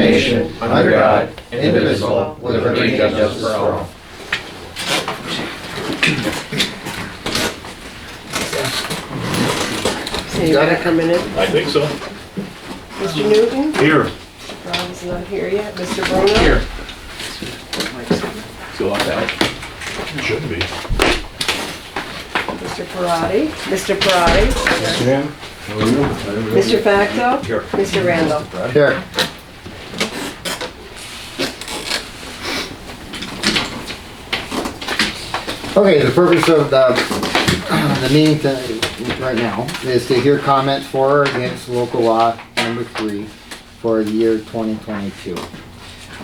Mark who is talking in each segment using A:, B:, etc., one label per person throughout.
A: nation, under God, indivisible, with liberty and justice for all.
B: So you got it coming in?
C: I think so.
B: Mr. Newton?
C: Here.
B: Rob's not here yet. Mr. Bruno?
A: Here.
C: Go on that. Shouldn't be.
B: Mr. Parati? Mr. Parati? Mr. Facto?
C: Here.
B: Mr. Randall?
A: Here. Okay, the purpose of the meeting right now is to hear comments for or against local law number 3 for the year 2022.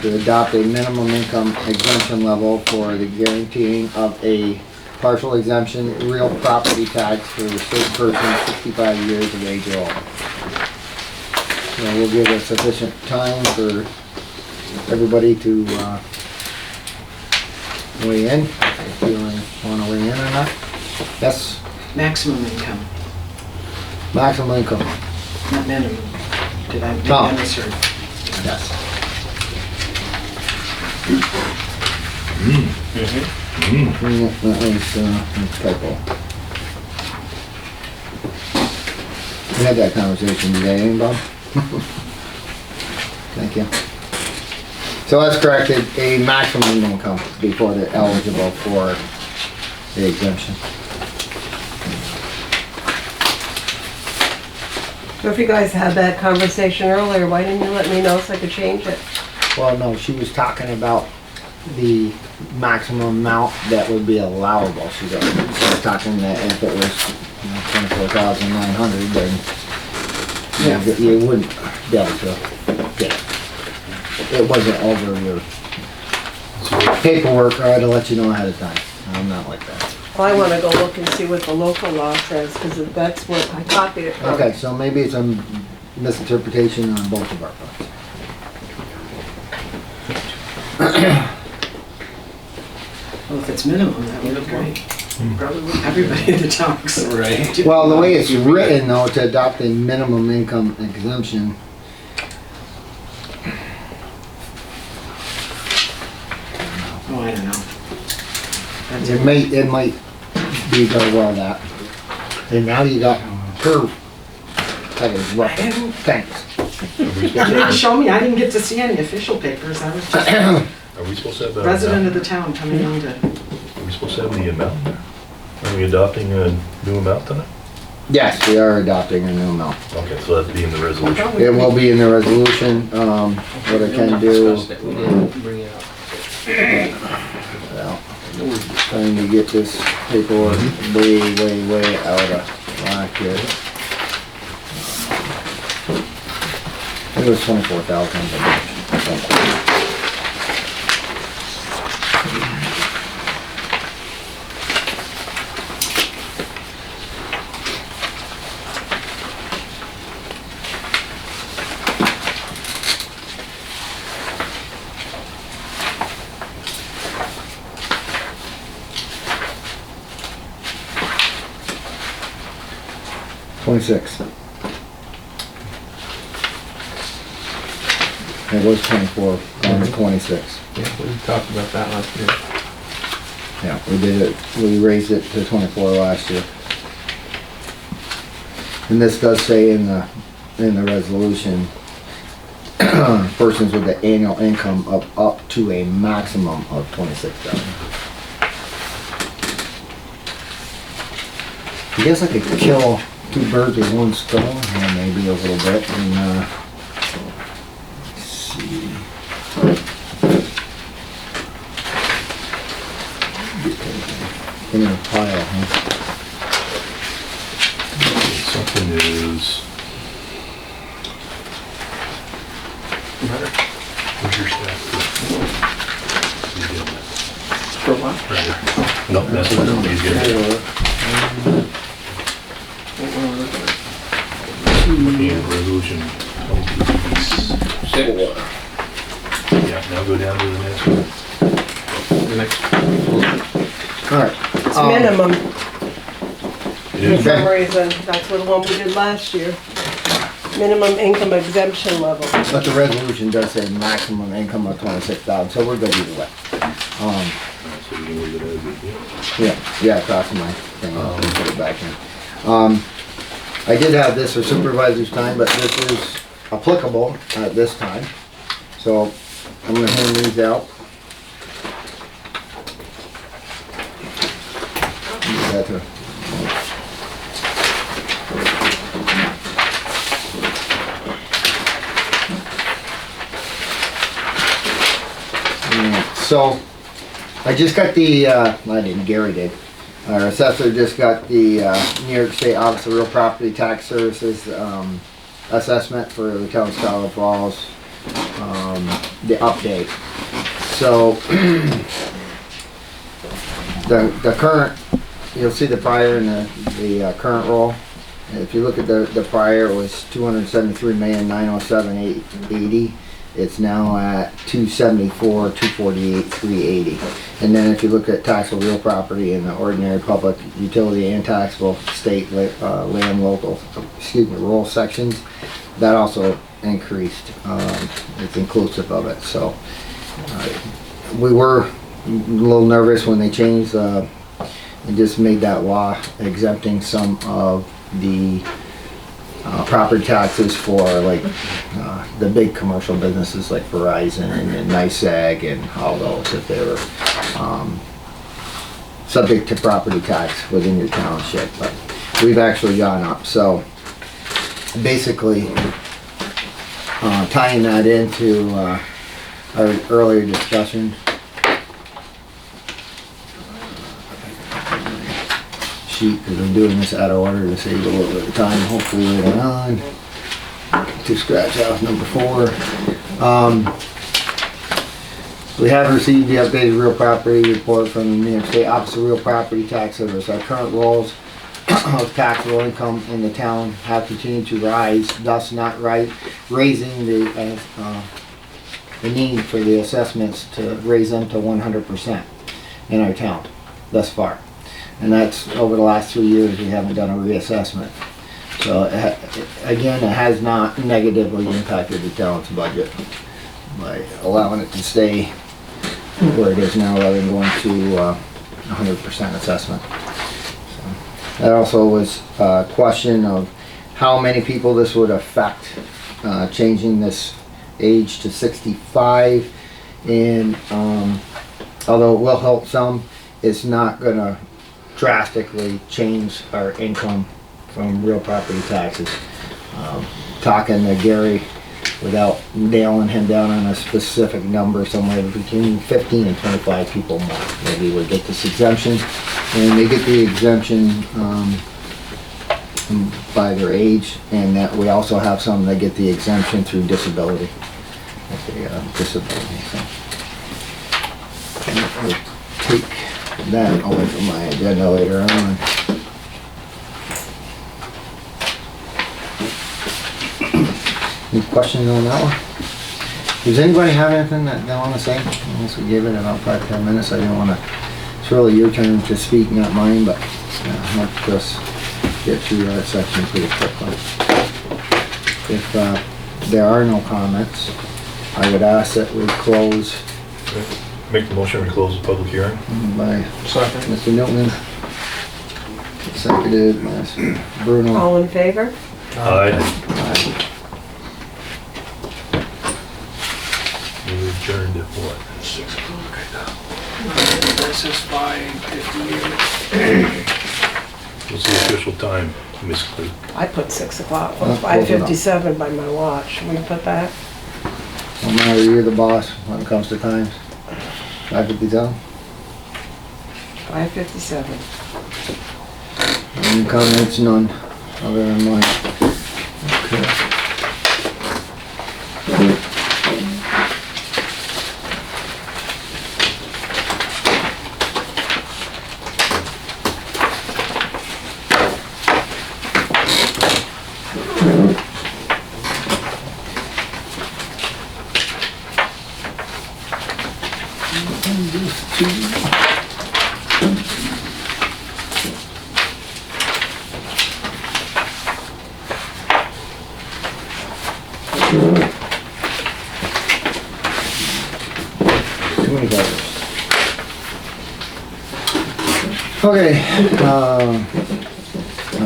A: To adopt a minimum income exemption level for the guaranteeing of a partial exemption real property tax for a certain person 65 years of age or older. So we'll give a sufficient time for everybody to weigh in. If you want to weigh in or not. Yes,
D: Maximum income,
A: maximum income.
D: not minimum. Did I
A: No.
D: misheard?
A: Yes. That was a typo. We had that conversation today, eh, Bob? Thank you. So that's corrected, a maximum income before they're eligible for the exemption.
B: So if you guys had that conversation earlier, why didn't you let me know so I could change it?
A: Well, no, she was talking about the maximum amount that would be allowable. She was talking that if it was 24,900, then you wouldn't be able to get it. It wasn't over your paperwork, or I'd let you know ahead of time. I'm not like that.
B: Well, I want to go look and see what the local law says, because that's what I copied it from.
A: Okay, so maybe it's a misinterpretation on both of our parts.
D: Well, if it's minimum, that would be great. Probably everybody that talks.
C: Right.
A: Well, the way it's written though, to adopt a minimum income exemption,
D: Oh, I don't know. That's
A: it might be very well that. And now you got her. That is rough. Thanks.
D: You didn't show me, I didn't get to see any official papers, I was just
C: Are we supposed to have
D: a
C: a
D: resident of the town coming in to,
C: Are we supposed to have the amount there? Are we adopting a new amount tonight?
A: Yes, we are adopting a new amount.
C: Okay, so that'd be in the resolution.
A: It will be in the resolution, what I can do. Well, trying to get this paperwork way out of whack here. It was 24,000. $26. It was 24, going to 26.
E: Yeah, we talked about that last year.
A: Yeah, we did it, we raised it to 24 last year. And this does say in the resolution, persons with the annual income of up to a maximum of 26,000. I guess I could kill 2 birds with 1 stone, or maybe a little bit, and let's see. In a pile, huh?
C: Something is. Where's your staff?
E: For what?
C: Right there. No, that's what he's getting. Looking at resolution 22. Yeah, now go down to the next one.
E: The next,
A: Alright.
B: It's minimum,
C: It
B: for
C: is.
B: some reason. That's what the one we did last year. minimum income exemption level.
A: But the resolution does say maximum income of 26,000, so we're good either way.
C: So we can leave it as it is.
A: Yeah, across my thing, I'll put it back in. I did have this for supervisor's time, but this is applicable at this time. So I'm gonna hand these out. Give that to- So, I just got the, I didn't, Gary did. Our assessor just got the New York State Office of Real Property Tax Services assessment for the Town of Schuyler Falls, the update. So, the current, you'll see the prior and the current roll. If you look at the prior, it was 273,907,880. It's now at 274, 248, 380. And then if you look at taxable real property in the ordinary public utility and taxable state land local, rural sections, that also increased. It's inclusive of it. So we were a little nervous when they changed and just made that law exempting some of the property taxes for like the big commercial businesses like Verizon and NYSEG and all those, if they were subject to property tax within your township. But we've actually gone up. So basically tying that into our earlier discussion, because I'm doing this out of order to save a little bit of time, hopefully later on, to scratch out number 4. We have received the updated real property report from the New York State Office of Real Property Tax Service. Our current rolls of taxable income in the town have continued to rise, thus not raising the need for the assessments to raise them to 100% in our town thus far. And that's over the last 3 years we haven't done a reassessment. So again, it has not negatively impacted the town's budget by allowing it to stay where it is now rather than going to 100% assessment. So that also was a question of how many people this would affect, changing this age to 65. And although it will help some, it's not gonna drastically change our income from real property taxes. Talking to Gary without nailing him down on a specific number, somewhere between 15 and 25 people more maybe would get this exemption. And they get the exemption by their age, and that we also have some that get the exemption through disability. Disability. So. We'll take that away from my agenda later on. Any questions on that one? Does anybody have anything that they want to say? Unless we give it about 5-10 minutes, I didn't want to. It's really your turn to speak, not mine, but help us get through that section pretty quickly. If there are no comments, I would ask that we close.
C: Make the motion to close the public hearing.
A: By
E: Second.
A: Mr. Newton. Seconded by Mr. Bruno.
B: All in favor?
C: Aye.
A: Aye.
C: We adjourned at what? 6 o'clock.
D: This is 5:58.
C: What's the official time, Miss Cleve?
B: I put 6 o'clock.
A: Well,
B: It's 5:57 by my watch. We put that?
A: No matter, you're the boss when it comes to times. 5:57.
B: 5:57.
A: Any comments? None, other than mine. Okay. supervisors. Okay,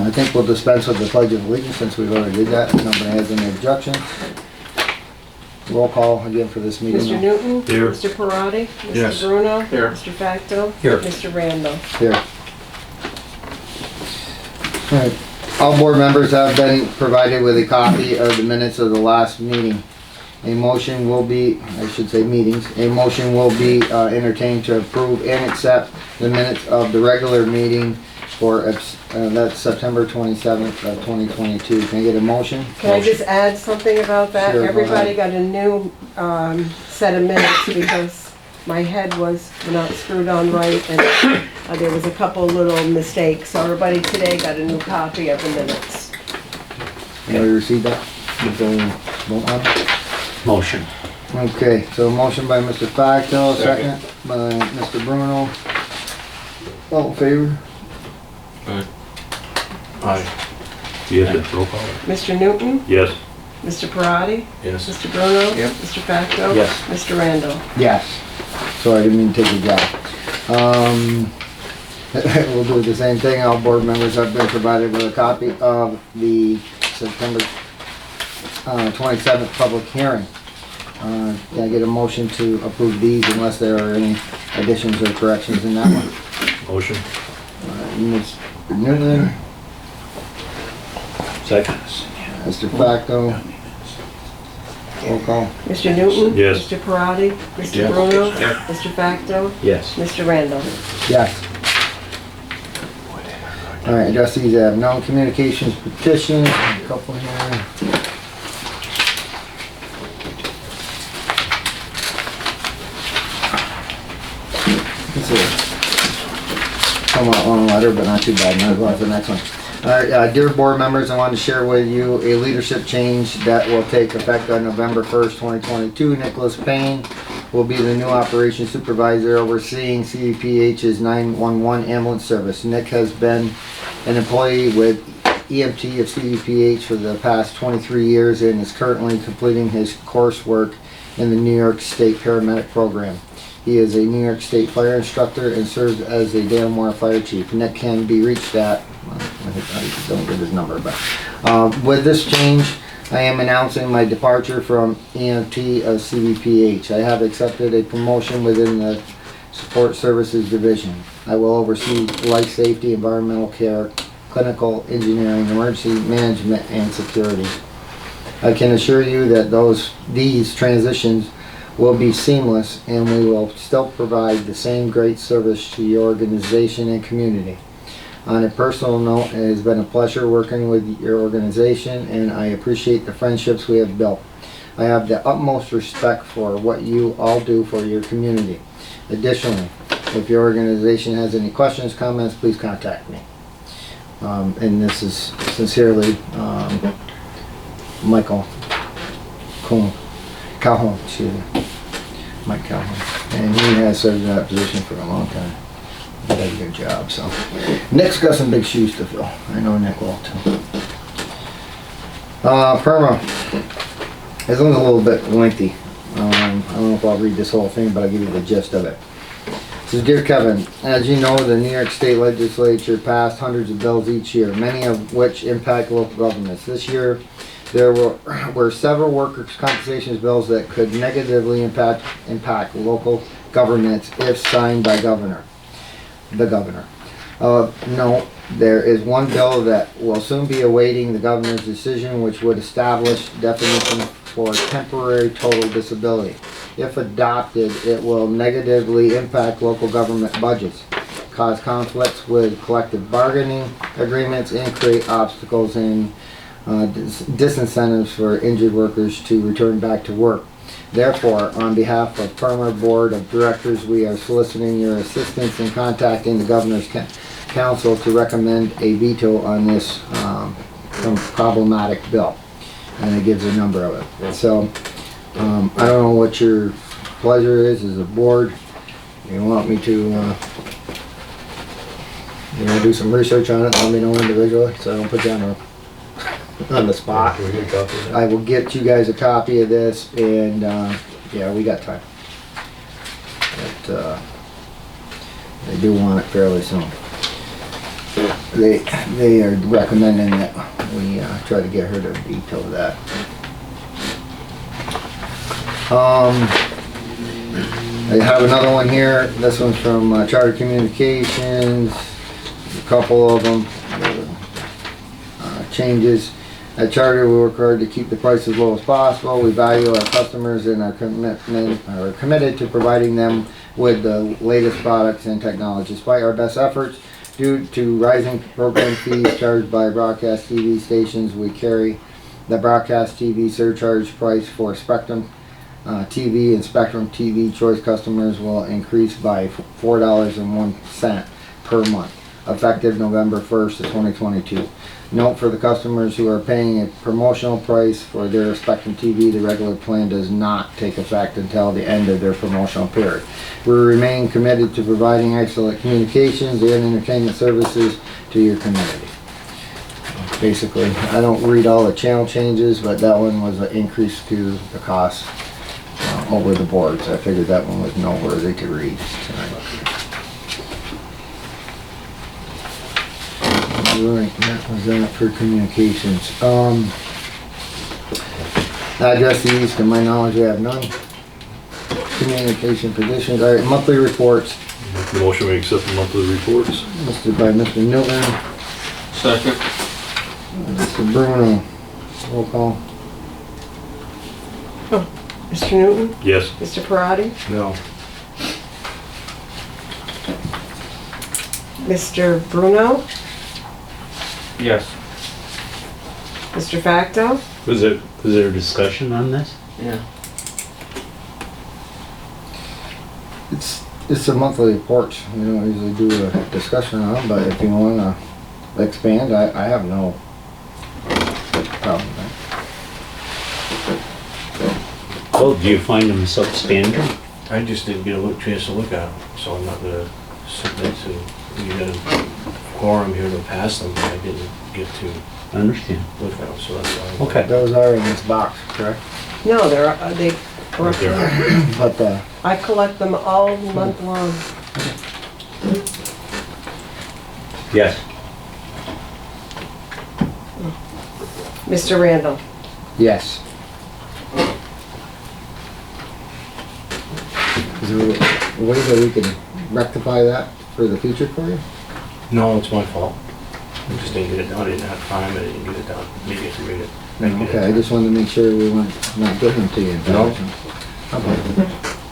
A: I think we'll dispense with the pledge of allegiance since we've already did that. Nobody has any objections. Roll call again for this meeting.
B: Mr. Newton?
C: Here.
B: Mr. Parati?
C: Yes.
B: Mr. Bruno?
E: Here.
B: Mr. Facto?
C: Here.
B: Mr. Randall?
A: Here. Alright, all board members have been provided with a copy of the minutes of the last meeting. A motion will be, I should say meetings, a motion will be entertained to approve and accept the minutes of the regular meeting for, that's September 27th of 2022. Can I get a motion?
B: Can I just add something about that?
A: Sure, go
B: Everybody got a new set of minutes because my head was not screwed on right and there was a couple little mistakes. So everybody today got a new copy of the minutes.
A: Anybody receive that? Vote on it?
F: Motion.
A: Okay, so motion by Mr. Facto, second by Mr. Bruno. All in favor?
E: Aye.
C: Yes, roll call.
B: Mr. Newton?
C: Yes.
B: Mr. Parati?
C: Yes.
B: Mr. Bruno?
E: Yep.
B: Mr. Facto?
A: Yes.
B: Mr. Randall?
A: Yes. Sorry, I didn't mean to take your job. We'll do the same thing. All board members have been provided with a copy of the September 27th public hearing. Can I get a motion to approve these unless there are any additions or corrections in that one?
C: Motion.
A: Mr. Newton,
F: Second.
A: Mr. Facto, roll call.
B: Mr. Newton?
C: Yes.
B: Mr. Parati? Mr.
E: Yes.
B: Bruno? Mr. Facto?
F: Yes.
B: Mr. Randall?
A: Yes. All right, trustees have no communications petitions, a couple here. Let's see. Somewhat long letter, but not too bad. Might as well have the next one. All right, dear board members, I wanted to share with you a leadership change that will take effect on November 1st, 2022. Nicholas Payne will be the new operations supervisor overseeing CDPH's 911 ambulance service. Nick has been an employee with EMT of CDPH for the past 23 years and is currently completing his coursework in the New York State Paramedic Program. He is a New York State fire instructor and serves as a Danmore fire chief. Nick can be reached at, well, I don't get his number, but with this change, I am announcing my departure from EMT of CDPH. I have accepted a promotion within the Support Services Division. I will oversee life safety, environmental care, clinical engineering, emergency management, and security. I can assure you that these transitions will be seamless and we will still provide the same great service to your organization and community. On a personal note, it has been a pleasure working with your organization and I appreciate the friendships we have built. I have the utmost respect for what you all do for your community. Additionally, if your organization has any questions, comments, please contact me. And this is sincerely Michael Calhoun, excuse me. Mike Calhoun. And he has served in that position for a long time. He does a good job, so. Nick's got some big shoes to fill. I know Nick will too. Perma. This one's a little bit lengthy. I don't know if I'll read this whole thing, but I'll give you the gist of it. It says, Dear Kevin, as you know, the New York State Legislature passed hundreds of bills each year, many of which impact local governments. This year, there were several workers' compensation bills that could negatively impact local governments if signed by the governor. No, there is one bill that will soon be awaiting the governor's decision, which would establish definition for temporary total disability. If adopted, it will negatively impact local government budgets, cause conflicts with collective bargaining agreements, and create obstacles and disincentives for injured workers to return back to work. Therefore, on behalf of Perma Board of Directors, we are soliciting your assistance in contacting the Governor's Council to recommend a veto on this problematic bill. And it gives a number of it. So, I don't know what your pleasure is as a board. You want me to do some research on it, let me know individually, so I don't put you on the spot.
C: Can we get a copy of that?
A: I will get you guys a copy of this, and yeah, we got time. they do want it fairly soon. They are recommending that we try to get her to veto that. I have another one here. This one's from Charter Communications. A couple of them changes. At Charter, we work hard to keep the price as low as possible. We value our customers and are committed to providing them with the latest products and technology. Despite our best efforts, due to rising program fees charged by broadcast TV stations, we carry the broadcast TV surcharge price for Spectrum TV and Spectrum TV Choice customers will increase by $4.01 per month, effective November 1st of 2022. Note for the customers who are paying a promotional price for their Spectrum TV, the regular plan does not take effect until the end of their promotional period. We remain committed to providing excellent communications and entertainment services to your community. Basically, I don't read all the channel changes, but that one was an increase to the cost over the board, so I figured that one was noteworthy to read tonight. Alright, that was that for communications. Addresses, to my knowledge, we have none. Communication positions, alright, monthly reports.
C: Make the motion, we accept the monthly reports.
A: Listed by Mr. Newton,
E: Second.
A: Mr. Bruno. Roll call.
B: Mr. Newton?
C: Yes.
B: Mr. Parati?
E: No.
B: Mr. Bruno?
E: Yes.
B: Mr. Facto?
F: Was there a discussion on this?
E: Yeah.
A: It's a monthly report. We don't usually do a discussion on them, but if you wanna expand, I have no problem with that.
F: Oh, do you find them substandard?
G: I just didn't get a chance to look at them, so I'm not gonna submit to, you got a quorum here to pass them, but I didn't get to
F: I understand.
G: look at them, so that's why.
F: Okay.
A: Those are in this box, correct?
B: No, they
C: Right there.
A: But,
B: I collect them all month long.
F: Yes.
B: Mr. Randall?
A: yes. Is there a way that we can rectify that for the future for you?
G: No, it's my fault. I just didn't get it done, I didn't have time, I didn't get it done, maybe I should read it.
A: Okay, I just wanted to make sure we weren't not giving them to you.
G: No.
A: Okay.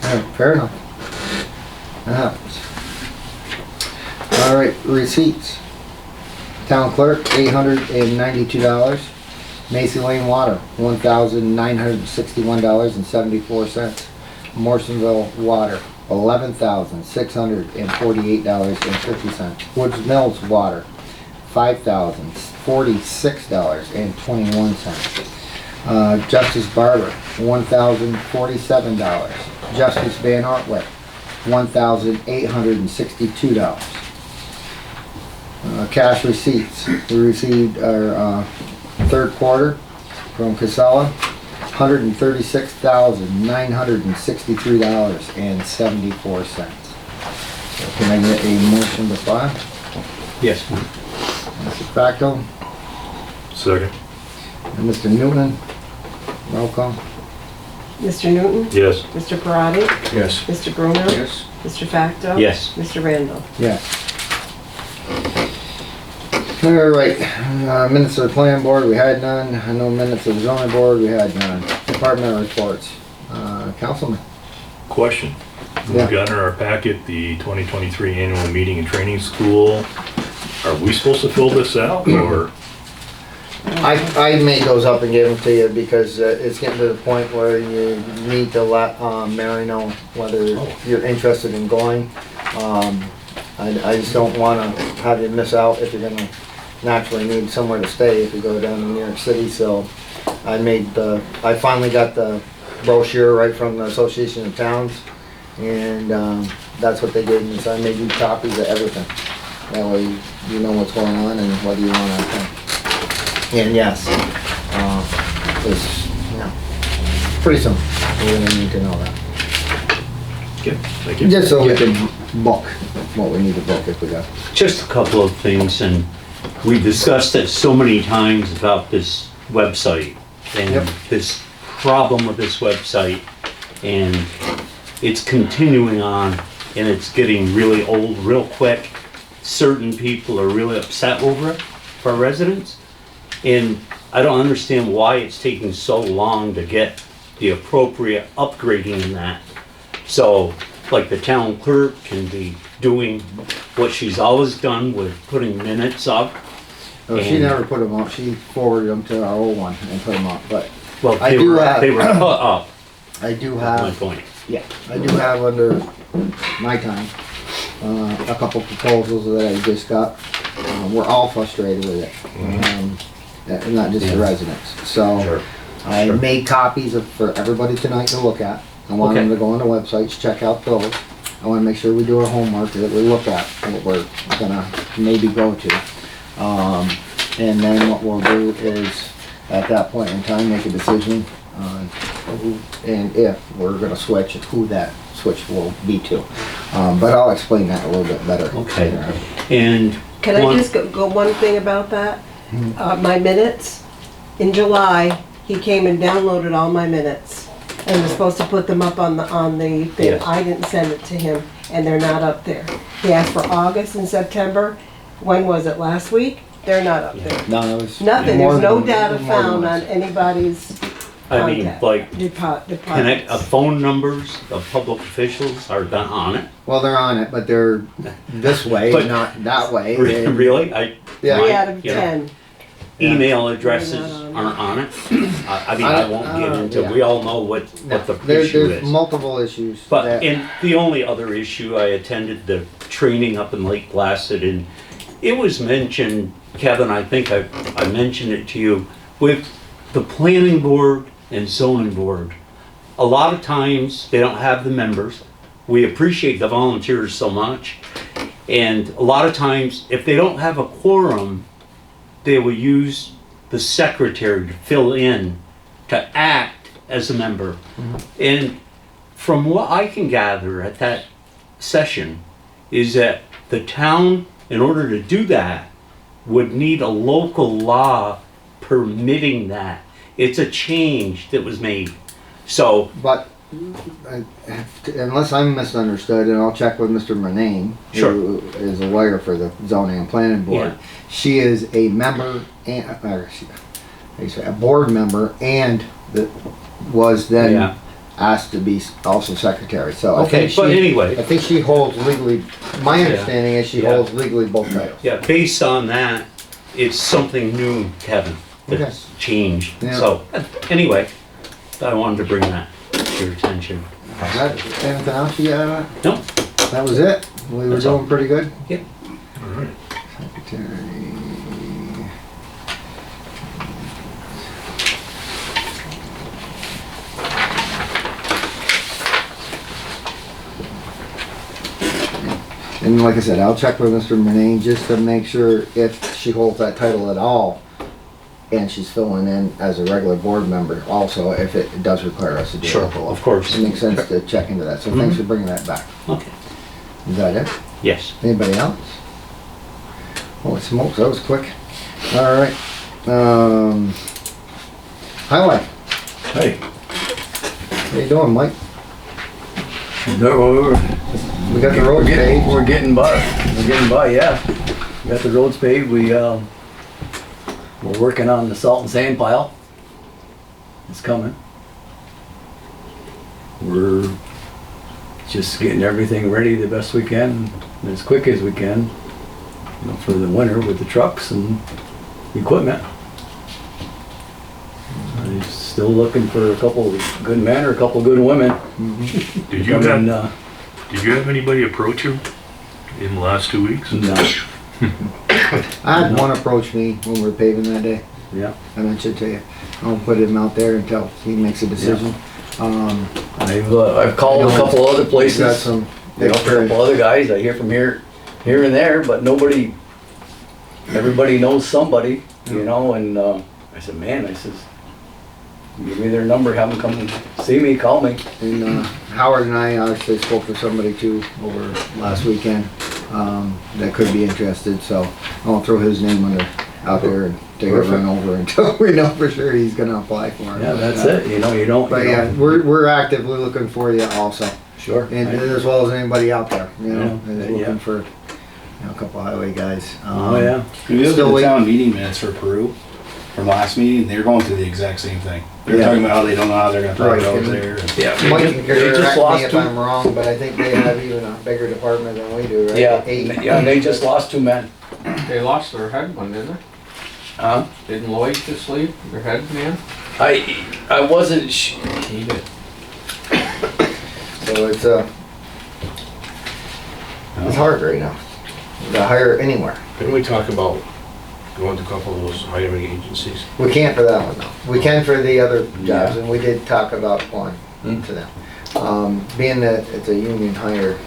A: Alright, fair enough. That happens. Alright, receipts. Town clerk, $892. Macy Lane Water, $1,961.74. Morsonville Water, $11,648.50. Woods Mills Water, $5,046.21. Justice Barber, $1,047. Justice Van Artwick, $1,862. Cash receipts. We received our third quarter from Casella, $136,963.74. So can I get a motion to file?
F: Yes.
A: Mr. Facto
C: Second.
A: and Mr. Newton. Roll call.
B: Mr. Newton?
C: Yes.
B: Mr. Parati?
G: Yes.
B: Mr. Bruno?
E: Yes.
B: Mr. Facto?
F: Yes.
B: Mr. Randall?
A: Yes. All right, minutes of the plan board, we had none. I know minutes of the zoning board, we had none. Department reports. Councilman?
C: Question.
A: Yeah.
C: We've got in our packet the 2023 annual meeting and training school. Are we supposed to fill this out or?
A: I made those up and gave them to you because it's getting to the point where you need to let Mary know whether you're interested in going. I just don't want to have you miss out if you're gonna naturally need somewhere to stay if you go down to New York City. So I finally got the brochure right from the Association of Towns, and that's what they gave me. So I made you copies of everything. That way you know what's going on and whether you want to attend. And yes, it's pretty soon. You're gonna need to know that.
C: Okay, thank you.
A: Just so we can book what we need to book if we got.
F: Just a couple of things, and we discussed it so many times about this website and
A: Yep.
F: this problem with this website, and it's continuing on, and it's getting really old real quick. Certain people are really upset over it, for residents, and I don't understand why it's taking so long to get the appropriate upgrading in that. So, like the town clerk can be doing what she's always done with putting minutes up.
A: Oh, she
F: And-
A: never put them up. She forwarded them to our old one and put them up. But
F: Well,
A: I
F: they
A: do
F: were,
A: have-
F: they were put up,
A: I do
F: that's my
A: have,
F: point.
A: yeah, I do have under my time, a couple proposals that I just got. We're all frustrated with it. And not just the
F: Yeah.
A: residents. So
F: Sure.
A: I
F: Sure.
A: made copies for everybody tonight to look at. I want them
F: Okay.
A: to go on the websites, check out those. I want to make sure we do our homework, that we look at what we're gonna maybe go to. And then what we'll do is, at that point in time, make a decision on who and if we're gonna switch, and who that switch will be to. But I'll explain that a little bit better.
F: Okay. And
B: Can I
F: one-
B: just go one thing about that? My minutes, in July, he came and downloaded all my minutes and was supposed to put them up on the thing.
F: Yes.
B: I didn't send it to him, and they're not up there. He asked for August and September. When was it, last week? They're not up there.
A: No, it was.
B: Nothing,
A: more
B: there's no
A: than-
B: data
A: more than
B: found on
A: once.
B: anybody's
F: I mean,
B: contact
F: like, connect,
B: departments.
F: phone numbers of public officials are done on it.
A: Well, they're on it, but they're this way,
F: But-
A: not that way.
F: Really? I,
A: Yeah.
B: 3
F: my,
B: out of
F: you know,
B: 10.
F: email addresses
B: They're not
F: aren't on it. I mean, I won't get into, we all know what the issue
A: There's
F: is.
A: multiple issues.
F: But,
A: that-
F: and the only other issue, I attended the training up in Lake Placid, and it was mentioned, Kevin, I think I mentioned it to you, with the planning board and zoning board. A lot of times, they don't have the members. We appreciate the volunteers so much. And a lot of times, if they don't have a quorum, they will use the secretary to fill in, to act as a member. And from what I can gather at that session, is that the town, in order to do that, would need a local law permitting that. It's a change that was made. So,
A: But unless I'm misunderstood, and I'll check with Mr. Murnane, who is a lawyer for the zoning and planning board.
F: Yeah.
A: She is a member and a board member, and was then
F: yeah,
A: asked to be also secretary. So
F: okay, but
A: I
F: anyway,
A: think she holds legally. My
F: Yeah.
A: understanding is she
F: Yeah.
A: holds legally both titles.
F: yeah, based on that, it's something new, Kevin, that's changed.
A: Yeah.
F: So, anyway, I wanted to bring that to your attention.
A: Anything else you got?
F: No,
A: That was it. We were
F: That's all.
A: doing pretty good.
C: All right.
A: Secretary. And like I said, I'll check with Mr. Murnane just to make sure if she holds that title at all, and she's filling in as a regular board member also, if it does require us to do
F: Sure,
A: a local law.
F: of course.
A: It makes sense to check into that, so thanks for bringing that back.
F: okay,
A: Is that it?
F: yes.
A: Anybody else? Holy smokes, that was quick. All right. Highway.
H: Hey,
A: How you doing, Mike?
H: we're
A: We got the road paved.
H: we're getting by. We're getting by, yeah. We got the roads paved. We're working on the salt and sand pile. It's coming. We're just getting everything ready the best we can, and as quick as we can, you know, for the winter with the trucks and equipment. I'm still looking for a couple of good men or a couple of good women.
C: Did you
H: Come in,
C: have, did you have anybody approach you in the last 2 weeks?
H: no,
A: I had one approach me when we were paving that day.
H: yeah.
A: I mentioned to you. I'll put him out there until he makes a decision.
H: I've called a couple other
A: He's got
H: places,
A: some
H: you know, a couple other guys, I hear from here and there, but nobody, everybody knows somebody, you know, and, I said, man, I says, Give me their number, have them come and see me, call me.
A: And Howard and I actually spoke to somebody too over last weekend that could be interested, so I'll throw his name out there and take a run over until we know for sure he's gonna apply for it.
H: Yeah, that's it, you know, you don't.
A: But
H: you
A: yeah,
H: know.
A: we're actively looking for you also,
H: Sure.
A: and as well as anybody out there, you know,
H: Yeah,
A: is
H: yeah.
A: looking for a couple highway guys.
H: Oh, yeah.
I: If you look
A: Still
I: at the
A: waiting.
I: town meeting minutes for Peru from last meeting, they're going through the exact same thing. They're
A: Yeah.
I: talking about how they don't know how they're gonna put
A: Right,
I: roads
A: and-
I: there.
H: Yeah.
A: Mike
H: They
A: can
H: just
A: correct me
H: lost
A: if
H: two.
A: I'm wrong, but I think they have even a bigger department than we do, right?
H: Yeah,
A: 8.
H: yeah, and they just lost 2 men.
E: They lost their head one, didn't
H: Huh?
E: they? Didn't Lloyd just leave, their head man?
H: I wasn't,
E: He did.
A: So it's hard right now to hire anywhere.
G: Didn't we talk about going to a couple of those hiring agencies?
A: We can't for that one though. We can for the other jobs,
H: Yeah.
A: and we did talk about going to them. Being that it's a union hire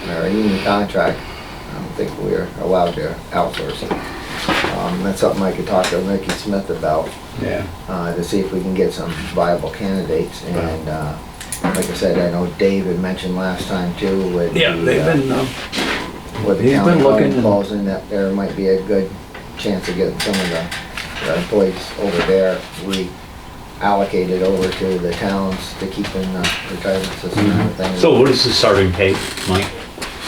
A: or a union contract, I don't think we're allowed to outsource it. That's something I could talk to Mickey Smith about
H: yeah.
A: to see if we can get some viable candidates. And like I said, I know Dave had mentioned last time too with
H: Yeah,
A: the,
H: they've been,
A: with the
H: he's
A: county
H: been looking and-
A: closing, that there might be a good chance of getting some of the employees over there reallocated over to the towns to keep in the retirement system and everything.
F: So what is the starting pay, Mike,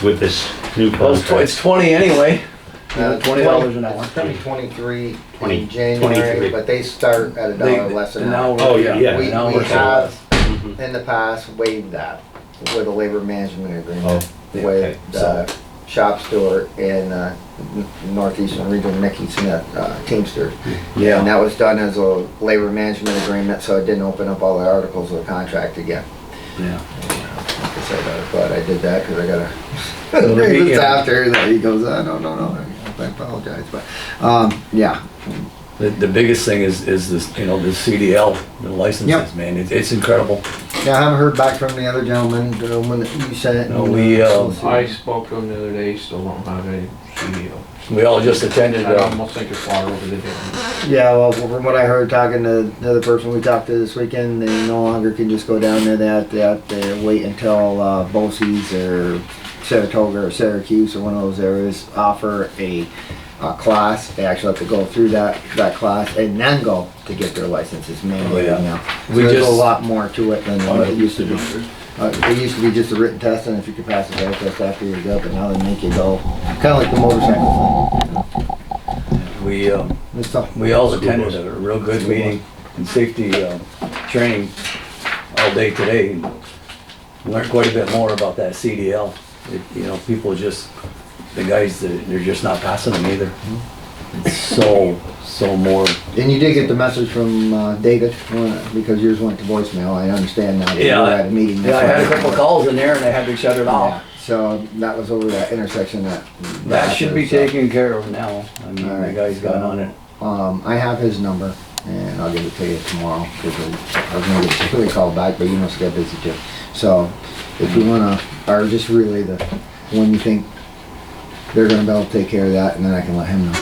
F: with this new
H: well,
F: contract?
H: it's 20 anyway. $20 an hour.
A: It's gonna be 23
F: 20,
A: in January,
F: 23.
A: but they start at $1 less an hour.
F: Oh, yeah.
A: We
H: Now
A: we
H: we're
A: have
F: Mhm.
A: in the past waived that with a labor management agreement
F: Oh, yeah,
A: with
F: okay.
A: the shop steward and Northeastern Region Mickey Smith Teamster. And
H: Yeah.
A: that was done as a labor management agreement, so it didn't open up all the articles of the contract again.
H: Yeah.
A: Like I said, I thought I did that because I got
H: So
A: a
H: the
A: grievance
H: big-
A: after that. He goes, no, I apologize, but yeah.
H: The biggest thing is this, you know, the CDL, the licenses,
A: Yep.
H: man. It's incredible.
A: Yeah, I haven't heard back from the other gentleman, the one that you sent.
H: No, we,
A: we'll see.
E: I spoke to him the other day, still don't have any CEO.
H: We all just attended,
E: I almost think it's water over the dam.
A: Yeah, well, from what I heard talking to the other person we talked to this weekend, they no longer can just go down there. They have to wait until BOCES or Saratoga or Syracuse or one of those areas offer a class. They actually have to go through that class and then go to get their licenses mandated
H: yeah.
A: now. So
H: We
A: there's
H: just-
A: a lot more to it than what it used to be. It used to be just a written test, and if you could pass the drug test after you're good, but now they make you go, kind of like the motorcycle thing.
H: we,
A: It's tough.
H: we all attended a real good meeting and safety training all day today. And learned quite a bit more about that CDL. You know, people just, the guys, they're just not passing them either. It's so more.
A: And you did get the message from David, because yours went to voicemail, I understand now. that you were at a meeting.
H: Yeah, I had a couple of calls in there and I had to shut it
A: Yeah,
H: off.
A: so that was over that intersection that.
H: That should be taken care of now. I mean,
A: All
H: the
A: right,
H: guys got
A: so-
H: on it.
A: I have his number, and I'll give it to you tomorrow, because I was gonna get a call back, but you must get busy too. So, if you wanna, or just relay when you think they're gonna be able to take care of that, and then I can let him know.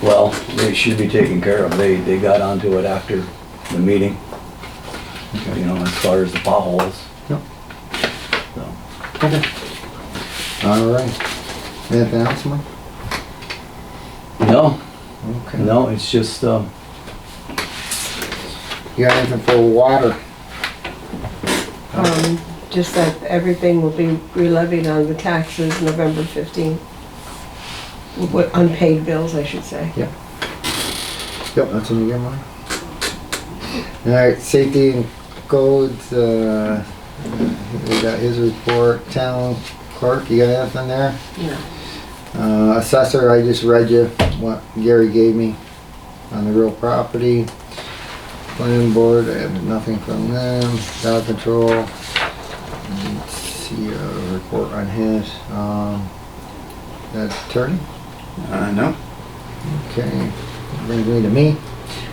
H: Well, they should be taken care of. They got onto it after the meeting. You know, as far as the potholes.
A: Yep.
H: So,
A: All right. Anything else, Mike?
H: no,
A: Okay.
H: no, it's just,
A: You got anything for water?
B: Just that everything will be re-levied on the taxes November 15th. What unpaid bills, I should say.
A: Yep, that's when you get mine. All right, safety and codes, we got his report. Town clerk, you got anything there?
B: Yeah.
A: Assessor, I just read you what Gary gave me on the real property. Planning board, I have nothing from them. Dog control, let's see a report on his. That attorney?
I: No.
A: Okay, brings me to me.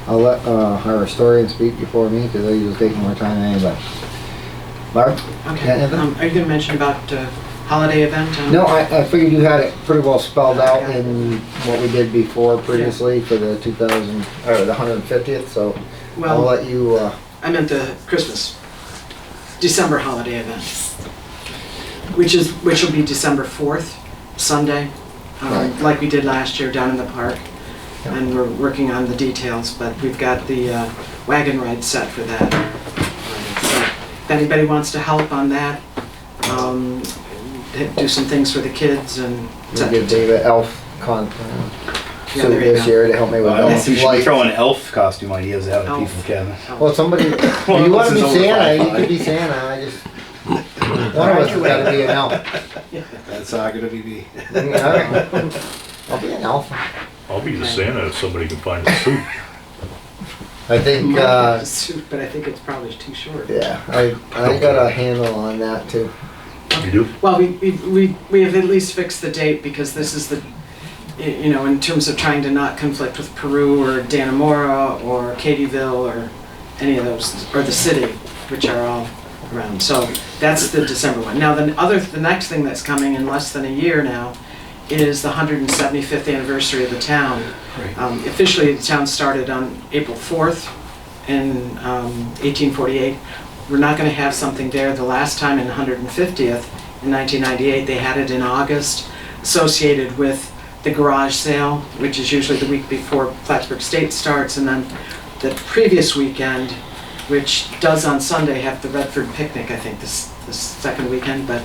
A: I'll let our historian speak before me, because they usually take more time than anybody. Barb?
D: Okay,
A: Yeah, Evan?
D: are you gonna mention about holiday event?
A: No, I figured you had it pretty well spelled out in what we did before previously for the 2000, or the 150th, so I'll
D: Well,
A: let you,
D: I meant the Christmas, December holiday event, which will be December 4th, Sunday,
A: Right.
D: like we did last year down in the park.
A: Yeah.
D: And we're working on the details, but we've got the wagon ride set for that. So if anybody wants to help on that, do some things for the kids and et
A: We
D: cetera.
A: give David elf
D: Yeah,
A: so
D: there you
A: this
D: go.
A: year to help me with
I: I don't know if you
A: elf
I: should be
A: lights.
I: throwing an elf costume ideas out at
D: Elf.
I: people, Kevin.
A: Well, somebody, if
I: One
A: you
I: of
A: want
I: us
A: to be
I: is over
A: Santa, you
I: 5'5".
A: could be Santa. I just one of us has got to be an elf.
I: That's not gonna be me.
A: Alright. I'll be an elf.
C: I'll be the Santa if somebody can find a suit.
A: I think.
D: Might have a suit, but I think it's probably too short.
A: Yeah, I got a handle on that too.
C: You do?
D: Well, we have at least fixed the date because this is the, you know, in terms of trying to not conflict with Peru or Dannemora or Katyville or any of those, or the city, which are all around. So that's the December one. Now the next thing that's coming in less than a year now is the 175th anniversary of the town.
I: Great.
D: Officially, the town started on April 4th in 1848. We're not going to have something there. The last time in 150th in 1998, they had it in August, associated with the garage sale, which is usually the week before Plattsburgh State starts, and then the previous weekend, which does on Sunday have the Redford picnic, I think this second weekend, but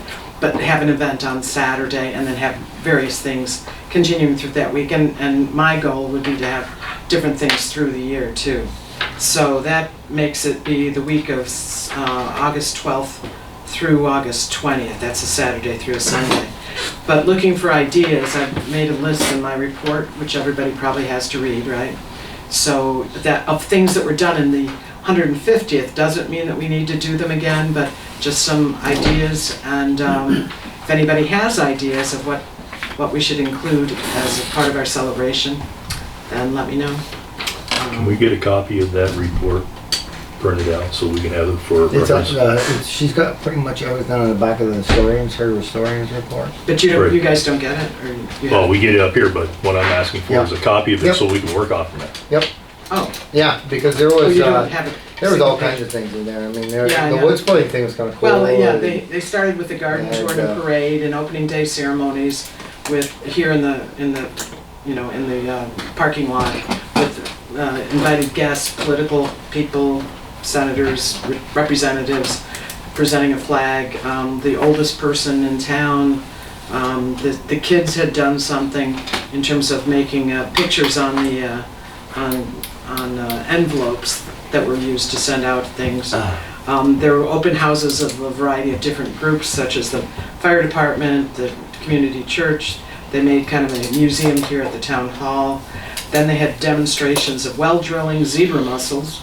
D: have an event on Saturday and then have various things continuing through that week. And my goal would be to have different things through the year too. So that makes it be the week of August 12th through August 20th. That's a Saturday through a Sunday. But looking for ideas, I've made a list in my report, which everybody probably has to read, right? So that of things that were done in the 150th doesn't mean that we need to do them again, but just some ideas. And if anybody has ideas of what we should include as a part of our celebration, then let me know.
C: Can we get a copy of that report printed out so we can have it for
A: It's,
C: reference?
A: she's got pretty much everything on the back of the historian's report.
D: But
C: Right.
D: you guys don't get it, or you
C: Well,
D: have?
C: we get it up here, but what I'm asking for is a copy of it
A: Yep.
C: so we can work off of it.
A: Yep.
D: Oh,
A: Yeah, because there
D: oh,
A: was
D: you don't have it.
A: there was all kinds of things in there. I mean,
D: Yeah,
A: the
D: yeah.
A: wood splitting thing was kind of cool.
D: Well, yeah, they started with the garden
A: And,
D: tour and parade and opening day ceremonies with, here in the parking lot with invited guests, political people, senators, representatives, presenting a flag, the oldest person in town. The kids had done something in terms of making pictures on the envelopes that were used to send out things. There were open houses of a variety of different groups, such as the fire department, the community church. They made kind of a museum here at the town hall. Then they had demonstrations of well drilling, zebra mussels,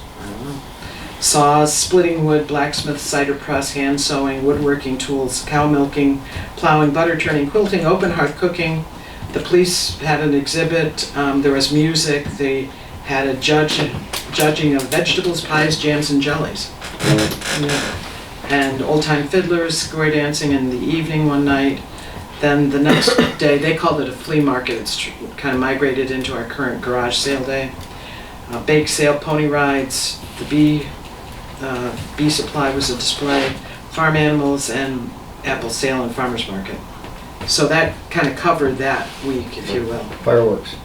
D: saws, splitting wood, blacksmith, cider press, hand sewing, woodworking tools, cow milking, plowing, butter turning, quilting, open hearth cooking. The police had an exhibit. There was music. They had a judging of vegetables, pies, jams, and jellies. Yeah. And old-time fiddlers, square dancing in the evening one night. Then the next day, they called it a flea market. It's kind of migrated into our current garage sale day. Bake sale, pony rides, the bee supply was a display, farm animals, and apple sale and farmer's market. So that kind of covered that week, if you will.
A: Fireworks.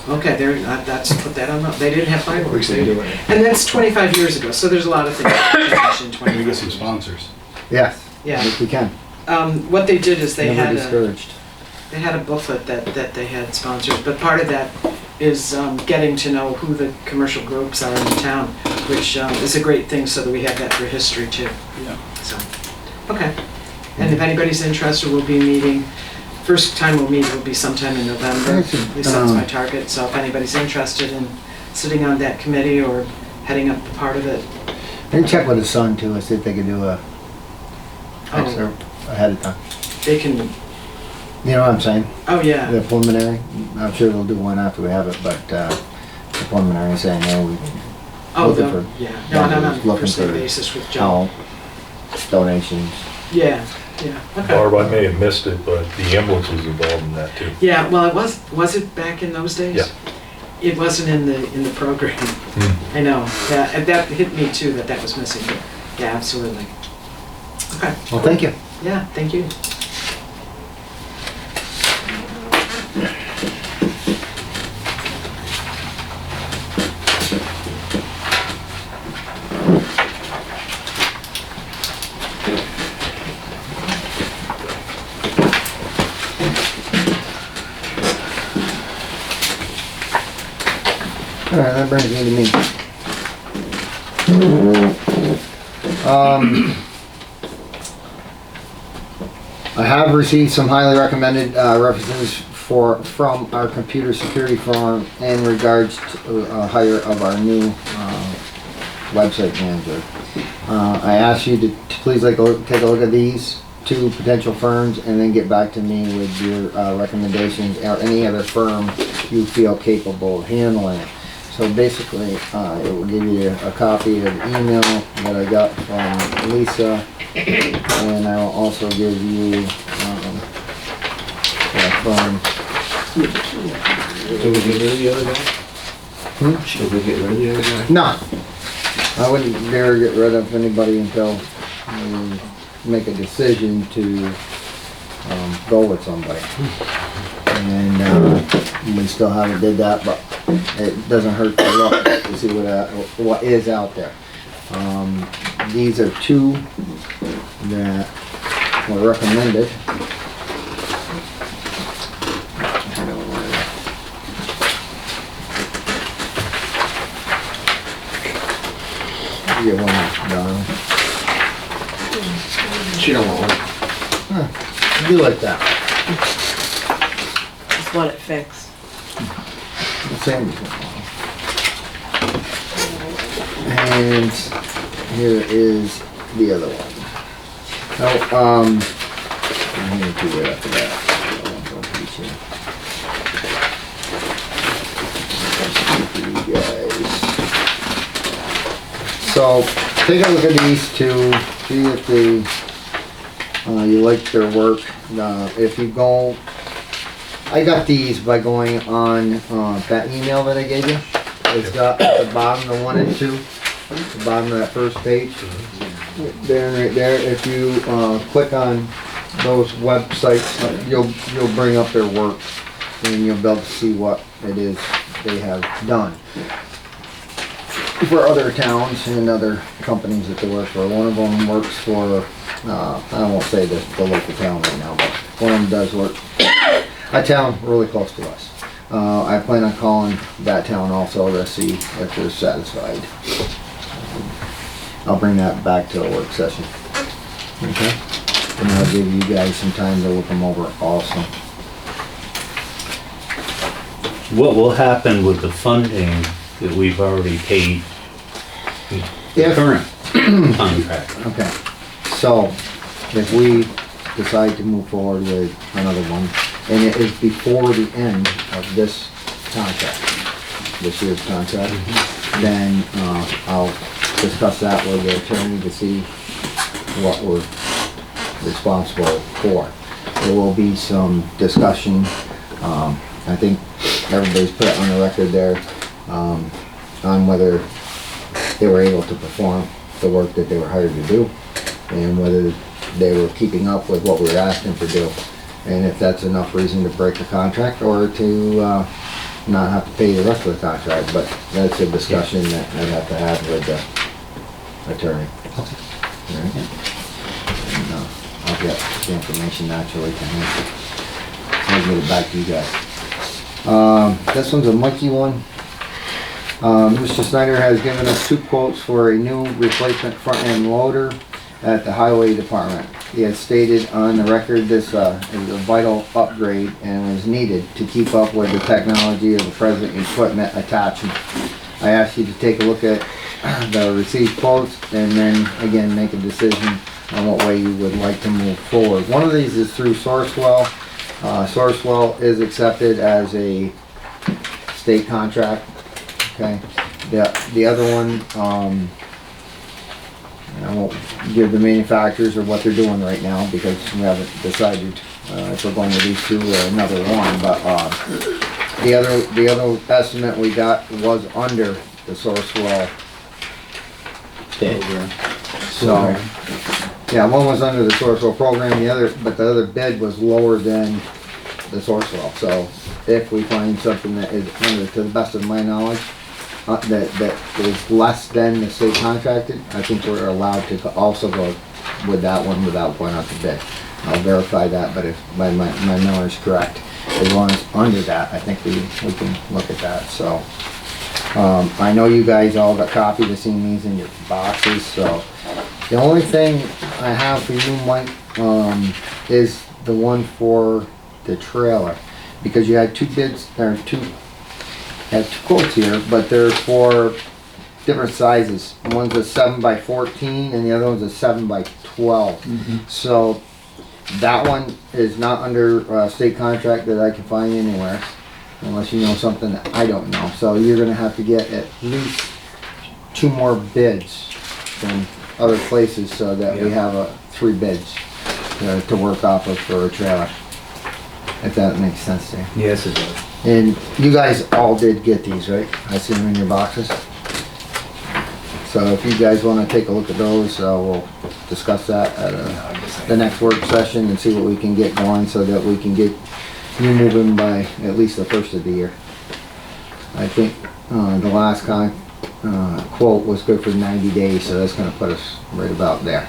D: Okay, there. That's put that on. They didn't have fireworks.
A: We can do it.
D: And that's 25 years ago. So there's a lot of things that changed in 25
I: Maybe get some
D: years.
I: sponsors.
A: Yes.
D: Yeah.
A: Yes, we can.
D: What they did is they
A: Never
D: had
A: discouraged.
D: they had a booklet that they had sponsored, but part of that is getting to know who the commercial groups are in the town, which is a great thing so that we have that for history too.
I: Yeah.
D: So, okay. And if anybody's interested, we'll be meeting, first time we'll meet will be sometime in November. At least that's my target. So if anybody's interested in sitting on that committee or heading up part of it.
A: And check with the son too, and see if they can do a extra ahead of time.
D: They can,
A: You know what I'm saying?
D: oh yeah.
A: The preliminary. I'm sure they'll do one after we have it, but the preliminary saying, we
D: Oh,
A: looking
D: the,
A: for-
D: yeah. No, not on a
A: looking
D: per se
A: for
D: basis with John.
A: donations.
D: Yeah, yeah. Okay.
C: Barb, I may have missed it, but the ambulance was involved in that too.
D: Yeah, well, was it back in those days?
C: Yeah.
D: It wasn't in the program. I know, that hit me too, that was missing. Yeah, absolutely. Okay,
A: Well, thank you.
D: yeah, thank you.
A: All right, that brings me to me. I have received some highly recommended references from our computer security firm in regards to hire of our new website manager. I ask you to please take a look at these two potential firms and then get back to me with your recommendations or any other firm you feel capable of handling it. So basically, it will give you a copy of the email that I got from Lisa, and I will also give you that firm.
G: Should we get rid of the other guy? Should we get rid of the other guy?
A: No, I wouldn't dare get rid of anybody until we make a decision to go with somebody. And we still haven't did that, but it doesn't hurt to look to see what is out there. These are two that were recommended. Get one done.
E: She don't want one.
A: Do like that.
B: Just want it fixed.
A: Same. And here is the other one. Oh, I'm going to do it after that. You guys. So, take a look at these two, see if you like their work. If you go, I got these by going on that email that I gave you. It's got at the bottom, the 1 and 2, the bottom of that first page. There, right there. If you click on those websites, you'll bring up their work, and you'll be able to see what it is they have done for other towns and other companies that they work for. One of them works for, I won't say the local town right now, but one of them does work a town really close to us. I plan on calling that town also to see if they're satisfied. I'll bring that back to a work session. Okay? And I'll give you guys some time to look them over also.
F: What will happen with the funding that we've already paid the
A: If-
F: current contract?
A: Okay, so if we decide to move forward with another one, and it is before the end of this contract, this year's contract, then I'll discuss that with the attorney to see what we're responsible for. There will be some discussion, I think everybody's put it on the record there, on whether they were able to perform the work that they were hired to do, and whether they were keeping up with what we were asking to do, and if that's enough reason to break the contract or to not have to pay the rest of the contract. But that's a discussion that I'd have to have with the attorney. Alright? And, I'll get the information naturally to him. I'll get it back to you guys. This one's a Mikey one. Mr. Snyder has given us 2 quotes for a new replacement front end loader at the highway department. He has stated on the record this is a vital upgrade and was needed to keep up with the technology of the present equipment attachment. I ask you to take a look at the received quotes and then again make a decision on what way you would like to move forward. One of these is through Sourcewell. Sourcewell is accepted as a state contract. Okay, the other one, I won't give the manufacturers or what they're doing right now because we haven't decided if we're going with these two or another one, but the other estimate we got was under the source well program. So, yeah, one was under the source well program, but the other bid was lower than the source well. So if we find something that is under, to the best of my knowledge, that is less than the state contracted, I think we're allowed to also go with that one without going out to bid. I'll verify that, but if my knowledge is correct, as long as under that, I think we can look at that, so. I know you guys all got copies of seeing these in your boxes, so. The only thing I have for you, Mike, is the one for the trailer. Because you had two bids, or two quotes here, but they're for different sizes. One's a 7x14 and the other one's a 7x12. So that one is not under state contract that I can find anywhere, unless you know something that I don't know. So you're gonna have to get at least 2 more bids from other places so that we have 3 bids to work off of for a trailer. If that makes sense to you.
H: Yes, it does.
A: And you guys all did get these, right? I see them in your boxes. So if you guys wanna take a look at those, we'll discuss that at the next work session and see what we can get going so that we can get you moving by at least the first of the year. I think the last quote was good for 90 days, so that's gonna put us right about there.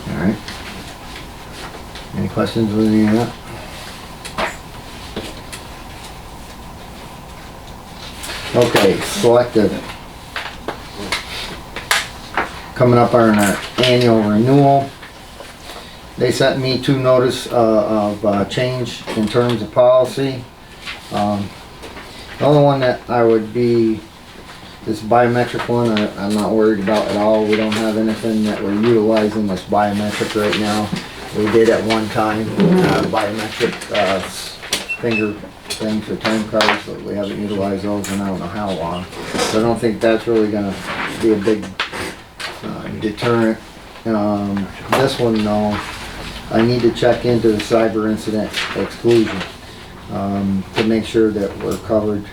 A: All right. Any questions with any of that? Okay, selected. Coming up on our annual renewal. They sent me 2 notice of change in terms of policy. The only one that I would be, this biometric one, I'm not worried about at all. We don't have anything that we're utilizing that's biometric right now. We did at one time, biometric finger things for time cards, but we haven't utilized those in I don't know how long. So I don't think that's really gonna be a big deterrent. This one, though, I need to check into the cyber incident exclusion to make sure that we're covered.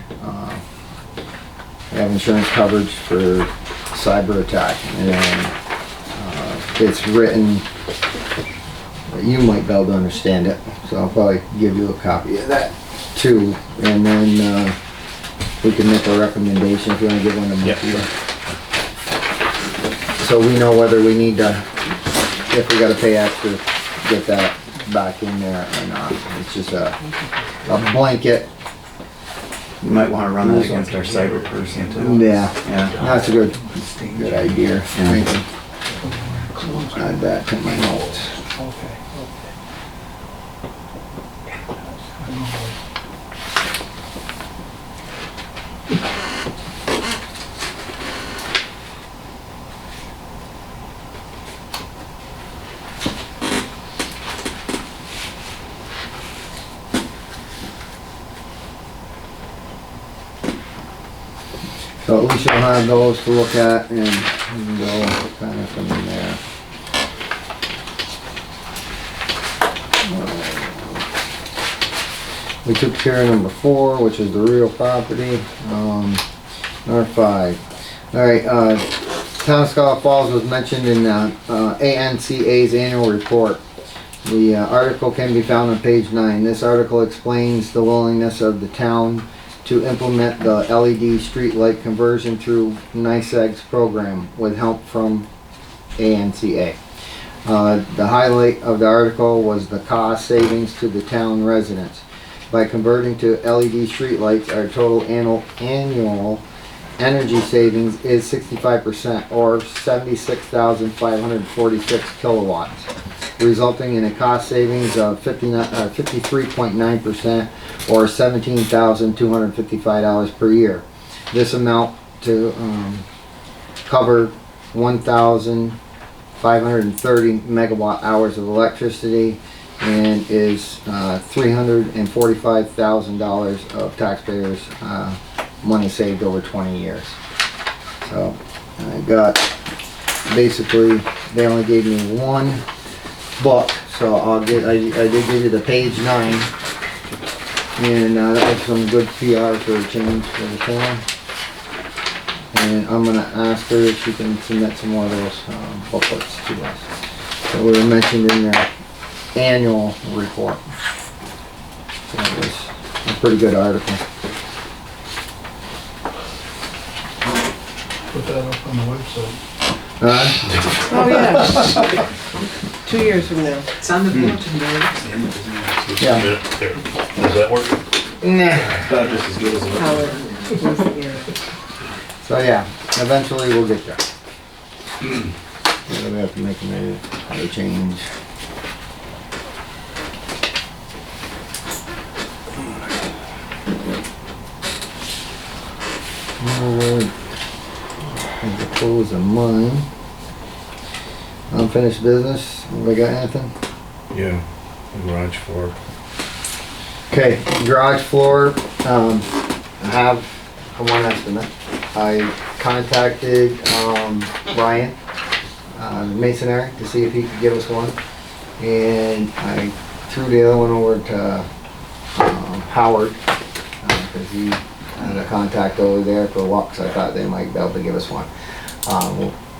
A: We have insurance coverage for cyber attack, and it's written. You might be able to understand it, so I'll probably give you a copy of that too, and then we can make a recommendation if you want to give one to Mickey. So we know whether we need to, if we gotta pay extra, get that back in there or not. It's just a blanket.
H: You might wanna run that against our cyber person too.
A: Yeah,
H: Yeah.
A: that's a good idea. Thank you. Add that to my notes. So at least you'll have those to look at and we can go kind of from there. We took care of number 4, which is the real property. Number 5. Alright, Town of Schuyler Falls was mentioned in ANCA's annual report. The article can be found on page 9. This article explains the willingness of the town to implement the LED street light conversion through NICEAG's program with help from ANCA. The highlight of the article was the cost savings to the town residents. By converting to LED street lights, our total annual energy savings is 65%, or 76,546 kilowatts, resulting in a cost savings of 53.9%, or $17,255 per year. This amount to cover 1,530 megawatt hours of electricity, and is $345,000 of taxpayers' money saved over 20 years. So I got, basically, they only gave me 1 book, so I did give you the page 9 And that was some good PR for a change for the town. And I'm gonna ask her if she can submit some more of those booklets to us. That were mentioned in their annual report. So it was a pretty good article.
E: Put that up on the website.
B: Oh, yeah. 2 years from now.
D: It's on the bulletin board.
A: Yeah.
C: There. Does that work?
A: Nah.
I: Not just as good as it
B: Howard, was the year.
A: So yeah, eventually we'll get there. We have to make another change. Alright. The close of mine. Unfinished business. Anybody got anything?
G: Yeah, the garage floor.
A: Okay, garage floor, I have one estimate. I contacted, Ryan, Masonry, to see if he could give us one. And I threw the other one over to, Howard, cause he had a contact over there for Lux. I thought they might be able to give us one.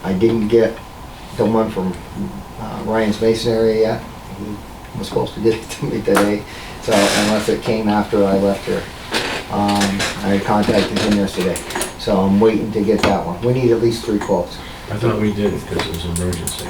A: I didn't get the one from, Ryan's Masonry yet. He was supposed to get it to me today. So unless it came after I left here. I contacted him yesterday, so I'm waiting to get that one. We need at least 3 quotes.
G: I thought we did because it was an emergency.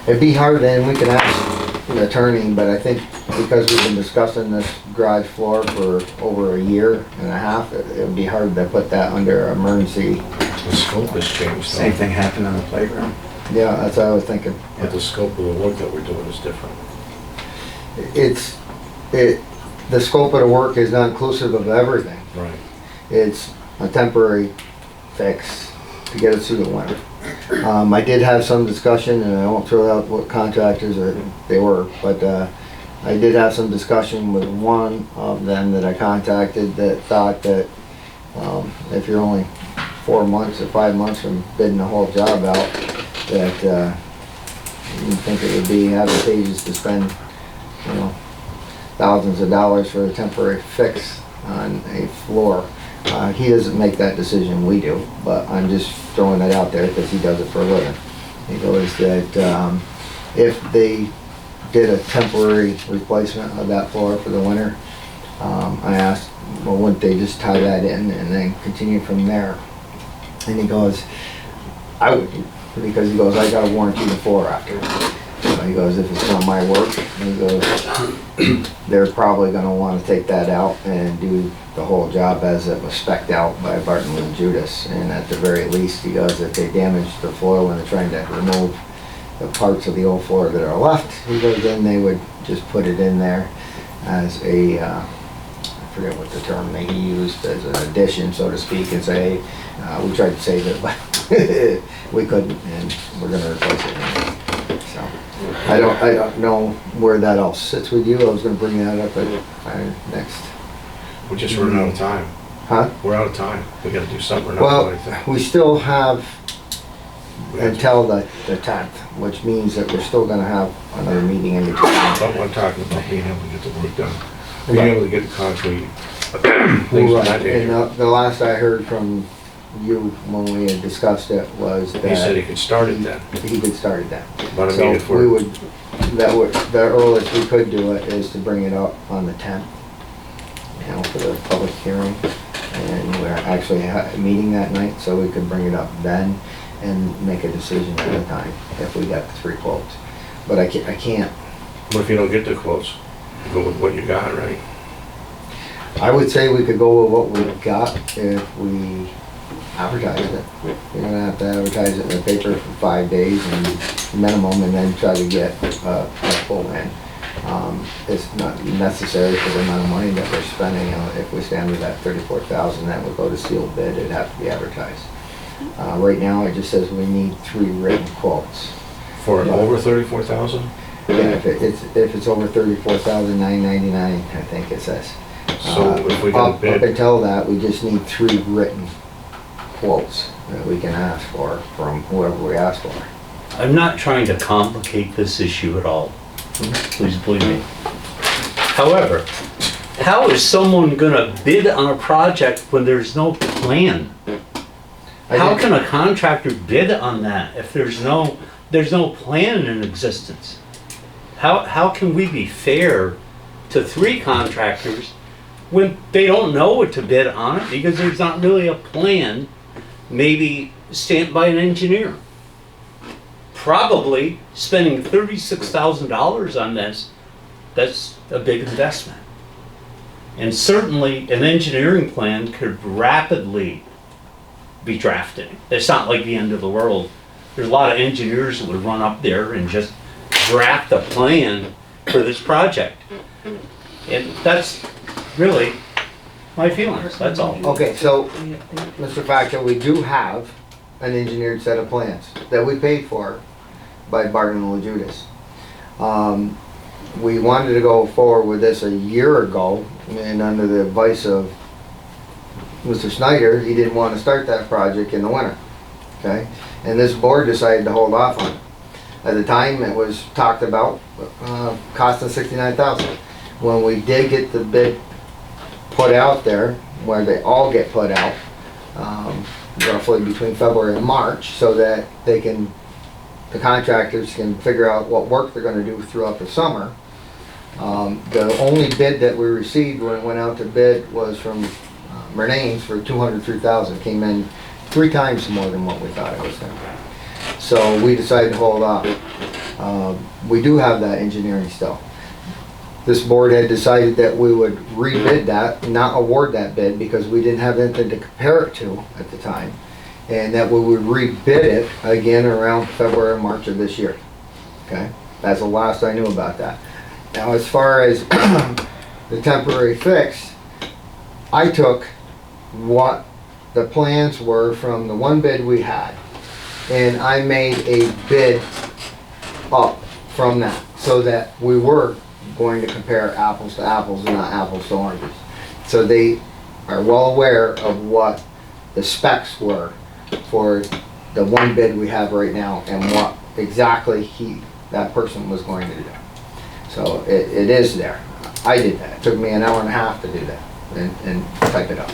A: It'd be hard, and we can ask an attorney, but I think because we've been discussing this garage floor for over a year and a half, it would be hard to put that under emergency.
G: The scope has changed though.
H: Same thing happened on the playground.
A: Yeah, that's what I was thinking.
G: But the scope of the work that we're doing is different.
A: The scope of the work is not inclusive of everything.
G: Right.
A: It's a temporary fix to get us through the winter. I did have some discussion, and I won't throw out what contractors they were, but I did have some discussion with one of them that I contacted that thought that if you're only 4 months or 5 months from bidding the whole job out, that you think it would be advantageous to spend, thousands of dollars for a temporary fix on a floor. He doesn't make that decision, we do, but I'm just throwing it out there because he does it for a living. He goes that if they did a temporary replacement of that floor for the winter, I asked, well, wouldn't they just tie that in and then continue from there? And he goes, I would, because he goes, I gotta warranty the floor after. He goes, if it's not my work, he goes, they're probably gonna wanna take that out and do the whole job as it was spec'd out by Barton and Judas. And at the very least, he goes, if they damage the floor when they're trying to remove the parts of the old floor that are left, he goes, then they would just put it in there as a, I forget what the term they used, as an addition, so to speak, and say, we tried to save it, but we couldn't, and we're gonna replace it. So, I don't know where that all sits with you. I was gonna bring that up at next.
G: We're just running out of time.
A: Huh?
G: We're out of time. We gotta do something. We're not
A: Well,
G: doing anything.
A: we still have
G: We have to-
A: until the 10th, which means that we're still gonna have another meeting in between.
G: But we're talking about being able to get the work done. Being able to get the concrete. Things of
A: Right,
G: that
A: and
G: nature.
A: the last I heard from you when we had discussed it was that
G: He said he could start it then.
A: he could start it then.
G: But I
A: So
G: mean, if we're.
A: the earliest we could do it is to bring it up on the 10th, for the public hearing. And we're actually meeting that night, so we could bring it up then and make a decision at a time if we got the 3 quotes. But I can't,
G: What if you don't get the quotes? Go with what you got, right?
A: I would say we could go with what we've got if we advertised it. You're gonna have to advertise it in the paper for 5 days and minimum, and then try to get a full in. It's not necessary for the amount of money that we're spending. If we stand with that 34,000, that would go to sealed bid. It'd have to be advertised. Right now, it just says we need 3 written quotes.
G: For an over 34,000?
A: Yeah, if it's over 34,999, I think it says.
G: So if we got a
A: Up
G: bid,
A: until that, we just need 3 written quotes that we can ask for from whoever we ask for.
F: I'm not trying to complicate this issue at all. Please believe me. However, how is someone gonna bid on a project when there's no plan? How can a contractor bid on that if there's no plan in existence? How can we be fair to 3 contractors when they don't know what to bid on it because there's not really a plan, maybe stamped by an engineer? Probably spending $36,000 on this, that's a big investment. And certainly an engineering plan could rapidly be drafted. It's not like the end of the world. There's a lot of engineers that would run up there and just draft a plan for this project. And that's really my feelings, that's all.
A: Okay, so, Mr. Facto, we do have an engineered set of plans that we paid for by Barton and LaJudas. We wanted to go forward with this a year ago, and under the advice of Mr. Snyder, he didn't want to start that project in the winter, okay? And this board decided to hold off on it. At the time, it was talked about costing $69,000. When we did get the bid put out there, where they all get put out, roughly between February and March, so that they can, the contractors can figure out what work they're going to do throughout the summer. The only bid that we received when it went out to bid was from Renane's for $203,000. Came in 3 times more than what we thought it was going to be. So we decided to hold off. We do have that engineering still. This board had decided that we would rebid that, not award that bid because we didn't have anything to compare it to at the time. And that we would rebid it again around February or March of this year. Okay? That's the last I knew about that. Now as far as the temporary fix, I took what the plans were from the one bid we had and I made a bid up from that so that we were going to compare apples to apples and not apples to oranges. So they are well aware of what the specs were for the one bid we have right now and what exactly that person was going to do. So it is there. I did that. It took me an hour and a half to do that and type it up.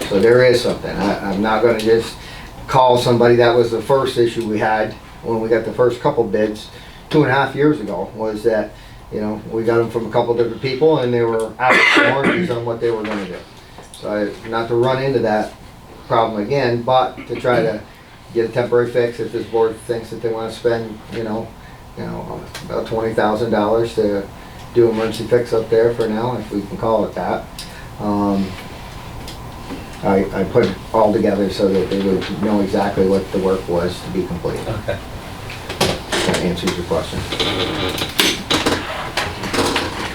A: So there is something. I'm not going to just call somebody. That was the first issue we had when we got the first couple bids 2.5 years ago, was that, you know, we got them from a couple different people and they were apples to oranges on what they were going to do. So not to run into that problem again, but to try to get a temporary fix if this board thinks that they want to spend, you know, about $20,000 to do emergency fix up there for now, if we can call it that. I put it all together so that they would know exactly what the work was to be completed.
F: Okay.
A: That answers your question.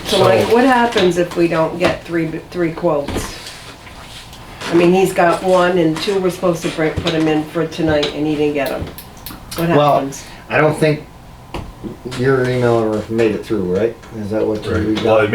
B: So Mike, what happens if we don't get three quotes? I mean, he's got 1 and 2 we're supposed to put him in for tonight and he didn't get them. What
A: Well,
B: happens?
A: I don't think your email made it through, right? Is that what you got?
C: Well, it